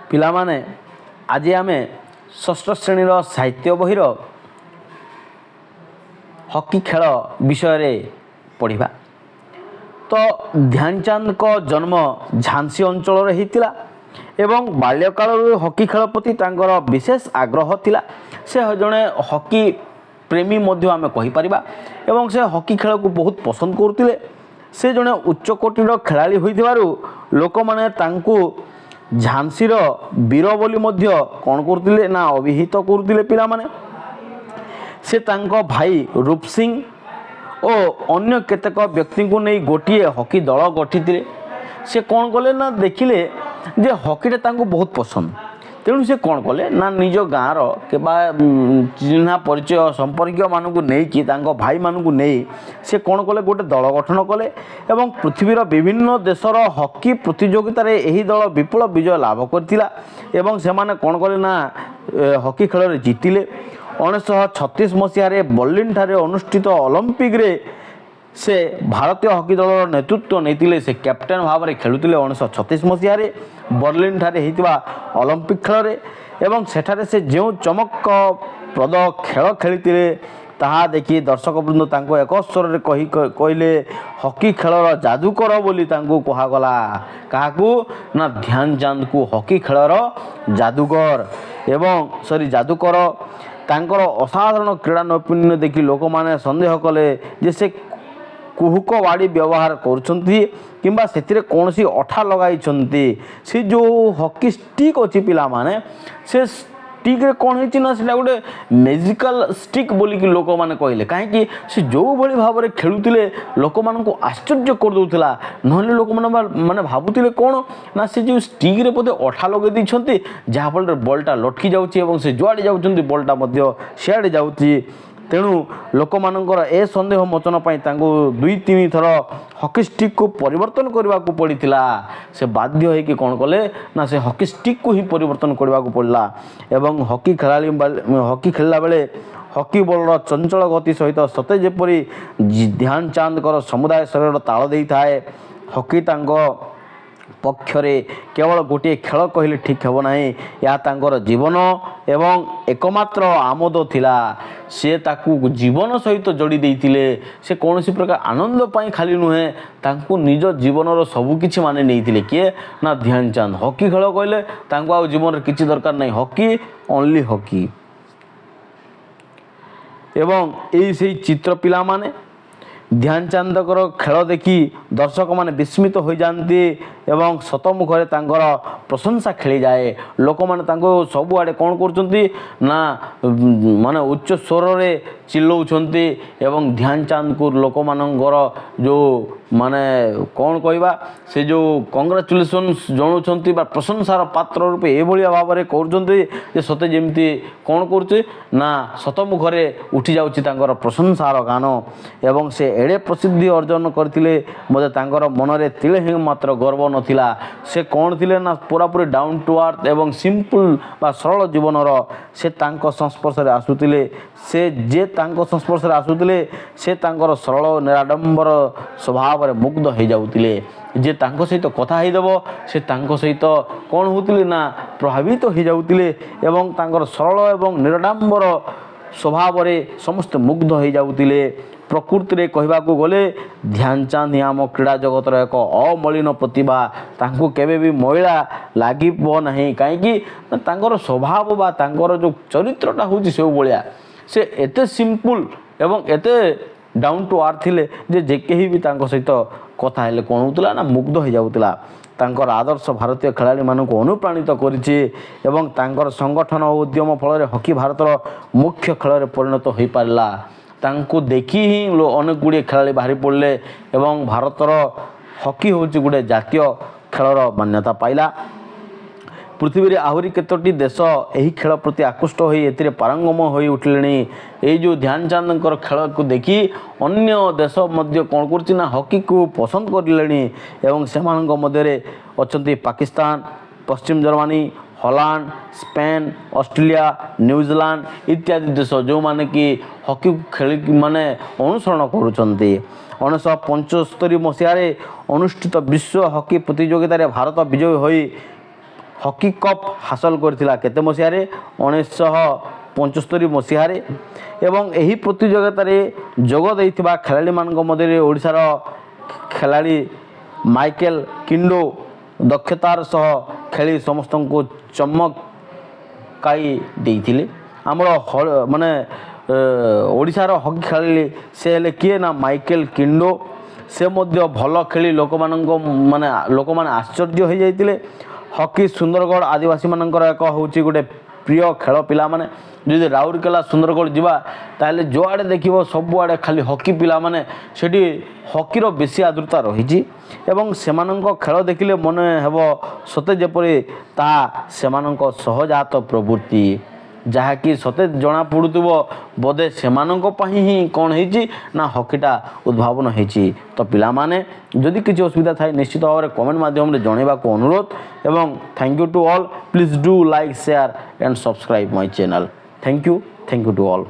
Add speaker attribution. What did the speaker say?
Speaker 1: ପିଲାମାନେ ଆଜି ଆମେ ଷଷ୍ଠ ଶ୍ରେଣୀର ସାହିତ୍ୟ ବହିର ହକି ଖେଳ ବିଷୟରେ ପଢ଼ିବା। ତ ଧ୍ୟାନଚାନ୍ଦଙ୍କ ଜନ୍ମ ଝାନ୍ସୀ ଅଞ୍ଚଳରେ ହୋଇଥିଲା ଏବଂ ବାଲ୍ୟକାଳରୁ ହକି ଖେଳ ପ୍ରତି ତାଙ୍କର ବିଶେଷ ଆଗ୍ରହ ଥିଲା। ସେ ଜଣେ ହକି ପ୍ରେମୀ ମଧ୍ୟ ଆମେ କହିପାରିବା ଏବଂ ସେ ହକି ଖେଳକୁ ବହୁତ ପସନ୍ଦ କରୁଥିଲେ। ସେ ଜଣେ ଉଚ୍ଚକୋଟୀର ଖେଳାଳି ହୋଇଥିବାରୁ ଲୋକମାନେ ତାଙ୍କୁ ଝାନ୍ସୀର ବୀର ବୋଲି ମଧ୍ୟ କ'ଣ କରୁଥିଲେ ନା ଅଭିହିତ କରୁଥିଲେ ପିଲାମାନେ। ସେ ତାଙ୍କ ଭାଇ ରୂପ ସିଂ ଓ ଅନ୍ୟ କେତେକ ବ୍ୟକ୍ତିଙ୍କୁ ନେଇ ଗୋଟିଏ ହକି ଦଳ ଗଠିଥିଲେ। ସେ କ'ଣ କଲେ ନା ଦେଖିଲେ ଯେ ହକିଟା ତାଙ୍କୁ ବହୁତ ପସନ୍ଦ, ତେଣୁ ସେ କ'ଣ କଲେ ନା ନିଜ ଗାଁର କିମ୍ବା ଚିହ୍ନା ପରିଚୟ ସମ୍ପର୍କୀୟମାନଙ୍କୁ ନେଇକି ତାଙ୍କ ଭାଇମାନଙ୍କୁ ନେଇ ସେ କ'ଣ କଲେ ଗୋଟେ ଦଳ ଗଠନ କଲେ ଏବଂ ପୃଥିବୀର ବିଭିନ୍ନ ଦେଶର ହକି ପ୍ରତିଯୋଗିତାରେ ଏହି ଦଳ ବିପୁଳ ବିଜୟ ଲାଭ କରିଥିଲା ଏବଂ ସେମାନେ କ'ଣ କଲେ ନା ହକି ଖେଳରେ ଜିତିଲେ। 1936 ମସିହାରେ ବର୍ଲିନଠାରେ ଅନୁଷ୍ଠିତ ଅଲିମ୍ପିକରେ ସେ ଭାରତୀୟ ହକି ଦଳର ନେତୃତ୍ୱ ନେଇଥିଲେ। ସେ କ୍ୟାପ୍ଟେନ୍ ଭାବରେ ଖେଳୁଥିଲେ 1936 ମସିହାରେ ବର୍ଲିନଠାରେ ହୋଇଥିବା ଅଲିମ୍ପିକ ଖେଳରେ ଏବଂ ସେଠାରେ ସେ ଯେଉଁ ଚମକପ୍ରଦ ଖେଳ ଖେଳିଥିଲେ ତାହା ଦେଖି ଦର୍ଶକବୃନ୍ଦ ତାଙ୍କୁ ଏକ ସ୍ୱରରେ କହିଲେ ହକି ଖେଳର ଯାଦୁକର ବୋଲି ତାଙ୍କୁ କୁହାଗଲା। କାହାକୁ ନା ଧ୍ୟାନଚାନ୍ଦଙ୍କୁ ହକି ଖେଳର ଯାଦୁକର ଯାଦୁକର। ତାଙ୍କର ଅସାଧାରଣ କ୍ରୀଡ଼ା ନୈପୁଣ୍ୟ ଦେଖି ଲୋକମାନେ ସନ୍ଦେହ କଲେ ଯେ ସେ କୁହୁକ ବାଡ଼ି ବ୍ୟବହାର କରୁଛନ୍ତି କିମ୍ବା ସେଥିରେ କୌଣସି ଅଠା ଲଗାଇଛନ୍ତି। ସେ ଯେଉଁ ହକି ଷ୍ଟିକ୍ ଅଛି ପିଲାମାନେ, ସେ ଷ୍ଟିକ୍ରେ କ'ଣ ହେଇଛି ନା ସେଇଟା ଗୋଟେ ମ୍ୟାଜିକାଲ୍ ଷ୍ଟିକ୍ ବୋଲିକି ଲୋକମାନେ କହିଲେ। କାହିଁକି ସେ ଯେଉଁଭଳି ଭାବରେ ଖେଳୁଥିଲେ ଲୋକମାନଙ୍କୁ ଆଶ୍ଚର୍ଯ୍ୟ କରିଦେଉଥିଲା। ନହେଲେ ଲୋକମାନେ ଭାବୁଥିଲେ କ'ଣ ନା ସେ ଯେଉଁ ଷ୍ଟିକ୍ରେ ବୋଧେ ଅଠା ଲଗାଇ ଦେଇଛନ୍ତି, ଯାହାଫଳରେ ବଲ୍ଟା ଲଟକି ଯାଉଛି ଏବଂ ସେ ଯୁଆଡ଼େ ଯାଉଛନ୍ତି ବଲ୍ଟା ମଧ୍ୟ ସିଆଡ଼େ ଯାଉଛି। ତେଣୁ ଲୋକମାନଙ୍କର ଏ ସନ୍ଦେହ ମୋଚନ ପାଇଁ ତାଙ୍କୁ 2-3 ଥର ହକି ଷ୍ଟିକ୍କୁ ପରିବର୍ତ୍ତନ କରିବାକୁ ପଡ଼ିଥିଲା। ସେ ବାଧ୍ୟ ହୋଇକି କ'ଣ କଲେ ନା ସେ ହକି ଷ୍ଟିକ୍କୁ ହିଁ ପରିବର୍ତ୍ତନ କରିବାକୁ ପଡ଼ିଲା ଏବଂ ହକି ଖେଳିଲା ବେଳେ ହକି ବଲ୍ର ଚଞ୍ଚଳ ଗତି ସହିତ ସତେ ଯେପରି ଧ୍ୟାନଚାନ୍ଦଙ୍କର ସମୁଦାୟ ଶରୀର ତାଳ ଦେଇଥାଏ। ହକି ତାଙ୍କ ପକ୍ଷରେ କେବଳ ଗୋଟିଏ ଖେଳ କହିଲେ ଠିକ୍ ହେବ ନାହିଁ, ଏହା ତାଙ୍କର ଜୀବନ ଏବଂ ଏକମାତ୍ର ଆମୋଦ ଥିଲା। ସେ ତାକୁ ଜୀବନ ସହିତ ଯୋଡ଼ି ଦେଇଥିଲେ। ସେ କୌଣସି ପ୍ରକାର ଆନନ୍ଦ ପାଇଁ ଖାଲି ନୁହେଁ, ତାଙ୍କୁ ନିଜ ଜୀବନର ସବୁକିଛି ମାନେ ନେଇଥିଲେ। କିଏ ନା ଧ୍ୟାନଚାନ୍ଦ। ହକି ଖେଳ କହିଲେ ତାଙ୍କୁ ଆଉ ଜୀବନରେ କିଛି ଦରକାର ନାହିଁ, ହକି ଓନ୍ଲି ହକି। ଏବଂ ସେଇ ଚିତ୍ର ପିଲାମାନେ ଧ୍ୟାନଚାନ୍ଦଙ୍କର ଖେଳ ଦେଖି ଦର୍ଶକମାନେ ବିସ୍ମିତ ହୋଇଯାଆନ୍ତି ଏବଂ ସତମୁଖରେ ତାଙ୍କର ପ୍ରଶଂସା ଖେଳିଯାଏ। ଲୋକମାନେ ତାଙ୍କୁ ସବୁଆଡ଼େ କ'ଣ କରୁଛନ୍ତି ନା ମାନେ ଉଚ୍ଚ ସ୍ୱରରେ ଚିଲ୍ଲାଉଛନ୍ତି ଏବଂ ଧ୍ୟାନଚାନ୍ଦଙ୍କୁ ଲୋକମାନଙ୍କର ଯେଉଁ ମାନେ କ'ଣ କହିବା ସେ ଯେଉଁ କଂଗ୍ରାଚୁଲେସନ୍ସ ଜଣାଉଛନ୍ତି ବା ପ୍ରଶଂସାର ପାତ୍ର ରୂପେ ଏଭଳିଆ ଭାବରେ କରୁଛନ୍ତି ଯେ ସତେ ଯେମିତି କ'ଣ କରୁଛି ନା ସତମୁଖରେ ଉଠିଯାଉଛି ତାଙ୍କର ପ୍ରଶଂସାର ଗାନ। ଏବଂ ସେ ଏଡ଼େ ପ୍ରସିଦ୍ଧି ଅର୍ଜନ କରିଥିଲେ ମୋତେ ତାଙ୍କର ମନରେ ତିଳେ ହିଁ ମାତ୍ର ଗର୍ବ ନଥିଲା। ସେ କ'ଣ ଥିଲେ ନା ପୁରାପୁରି ଡାଉନ୍ ଟୁ ଆର୍ଥ ଏବଂ ସିମ୍ପଲ୍ ବା ସରଳ ଜୀବନର। ସେ ତାଙ୍କ ସଂସ୍ପର୍ଶରେ ଆସୁଥିଲେ ସେ ତାଙ୍କର ସରଳ ନିରାଡ଼ମ୍ବର ସ୍ୱଭାବରେ ମୁଗ୍ଧ ହୋଇଯାଉଥିଲେ। ଯେ ତାଙ୍କ ସହିତ କଥା ହେଇଦେବ ସେ ତାଙ୍କ ସହିତ କ'ଣ ହେଉଥିଲେ ନା ପ୍ରଭାବିତ ହୋଇଯାଉଥିଲେ ଏବଂ ତାଙ୍କର ସରଳ ଏବଂ ନିରାଡ଼ମ୍ବର ସ୍ୱଭାବରେ ସମସ୍ତେ ମୁଗ୍ଧ ହୋଇଯାଉଥିଲେ। ପ୍ରକୃତିରେ କହିବାକୁ ଗଲେ ଧ୍ୟାନଚାନ୍ଦ ହିଁ ଆମ କ୍ରୀଡ଼ା ଜଗତର ଏକ ଅମଳିନ ପ୍ରତିଭା। ତାଙ୍କୁ କେବେ ବି ମଇଳା ଲାଗିବ ନାହିଁ। କାହିଁକି ନା ତାଙ୍କର ସ୍ୱଭାବ ବା ତାଙ୍କର ଯେଉଁ ଚରିତ୍ରଟା ହେଉଛି ସେଇଭଳିଆ। ସେ ଏତେ ସିମ୍ପଲ୍ ଏବଂ ଏତେ ଡାଉନ୍ ଟୁ ଆର୍ଥ ଥିଲେ ଯେ କେହି ବି ତାଙ୍କ ସହିତ କଥା ହେଲେ କ'ଣ ହେଉଥିଲା ନା ମୁଗ୍ଧ ହୋଇଯାଉଥିଲା। ତାଙ୍କର ଆଦର୍ଶ ଭାରତୀୟ ଖେଳାଳିମାନଙ୍କୁ ଅନୁପ୍ରାଣିତ କରିଛି ଏବଂ ତାଙ୍କର ସଂଗଠନ ଓ ଉଦ୍ୟମ ଫଳରେ ହକି ଭାରତର ମୁଖ୍ୟ ଖେଳରେ ପରିଣତ ହୋଇପାରିଲା। ତାଙ୍କୁ ଦେଖି ହିଁ ଅନେକ ଗୁଡ଼ିଏ ଖେଳାଳି ବାହାରି ପଡ଼ିଲେ ଏବଂ ଭାରତର ହକି ହେଉଛି ଗୋଟେ ଜାତୀୟ ଖେଳର ମାନ୍ୟତା ପାଇଲା। ପୃଥିବୀରେ ଆହୁରି କେତୋଟି ଦେଶ ଏହି ଖେଳ ପ୍ରତି ଆକୃଷ୍ଟ ହୋଇ ଏଥିରେ ପାରଙ୍ଗମ ହୋଇ ଉଠିଲେଣି। ଏଇ ଯେଉଁ ଧ୍ୟାନଚାନ୍ଦଙ୍କର ଖେଳକୁ ଦେଖି ଅନ୍ୟ ଦେଶ ମଧ୍ୟ କ'ଣ କରୁଛି ନା ହକିକୁ ପସନ୍ଦ କରିଲେଣି ଏବଂ ସେମାନଙ୍କ ମଧ୍ୟରେ ଅଛନ୍ତି ପାକିସ୍ତାନ, ପଶ୍ଚିମ Germany, Holland, Spain, Australia, New Zealand ଇତ୍ୟାଦି ଦେଶ ଯେଉଁମାନେ କି ହକିକୁ ଖେଳିକି ମାନେ ଅନୁସରଣ କରୁଛନ୍ତି। 1975 ମସିହାରେ ଅନୁଷ୍ଠିତ ବିଶ୍ୱ ହକି ପ୍ରତିଯୋଗିତାରେ ଭାରତ ବିଜୟୀ ହୋଇ ହକି କପ୍ ହାସଲ କରିଥିଲା କେତେ ମସିହାରେ 1975 ମସିହାରେ। ଏବଂ ଏହି ପ୍ରତିଯୋଗିତାରେ ଯୋଗ ଦେଇଥିବା ଖେଳାଳିମାନଙ୍କ ମଧ୍ୟରେ ଓଡ଼ିଶାର ଖେଳାଳି ମାଇକେଲ କିଣ୍ଡୋ ଦକ୍ଷତାର ସହ ଖେଳି ସମସ୍ତଙ୍କୁ ଚମକାଇ ଦେଇଥିଲେ। ଆମର ମାନେ ଓଡ଼ିଶାର ହକି ଖେଳାଳି ସେ ହେଲେ କିଏ ନା ମାଇକେଲ କିଣ୍ଡୋ। ସେ ମଧ୍ୟ ଭଲ ଖେଳି ଲୋକମାନେ ଆଶ୍ଚର୍ଯ୍ୟ ହୋଇଯାଇଥିଲେ। ହକି ସୁନ୍ଦରଗଡ଼ ଆଦିବାସୀମାନଙ୍କର ଏକ ହେଉଛି ଗୋଟେ ପ୍ରିୟ ଖେଳ। ପିଲାମାନେ ଯଦି ରାଉରକେଲା ସୁନ୍ଦରଗଡ଼ ଯିବା ତାହେଲେ ଯୁଆଡ଼େ ଦେଖିବ ସବୁଆଡ଼େ ଖାଲି ହକି ପିଲାମାନେ, ସେଠି ହକିର ବେଶୀ ଆଦୃତା ରହିଛି ଏବଂ ସେମାନଙ୍କ ଖେଳ ଦେଖିଲେ ମନେ ହେବ ସତେ ଯେପରି ତାହା ସେମାନଙ୍କ ସହଜାତ ପ୍ରବୃତ୍ତି, ଯାହାକି ସତେ ଜଣାପଡ଼ୁଥିବ ବୋଧେ ସେମାନଙ୍କ ପାଇଁ ହିଁ କ'ଣ ହେଇଛି ନା ହକିଟା ଉଦ୍ଭାବନ ହେଇଛି। ତ ପିଲାମାନେ ଯଦି କିଛି ଅସୁବିଧା ଥାଏ ନିଶ୍ଚିତ ଭାବରେ କମେଣ୍ଟ ମାଧ୍ୟମରେ ଜଣାଇବାକୁ ଅନୁରୋଧ ଏବଂ thank you to all. Please do like share and subscribe my channel. Thank you to all.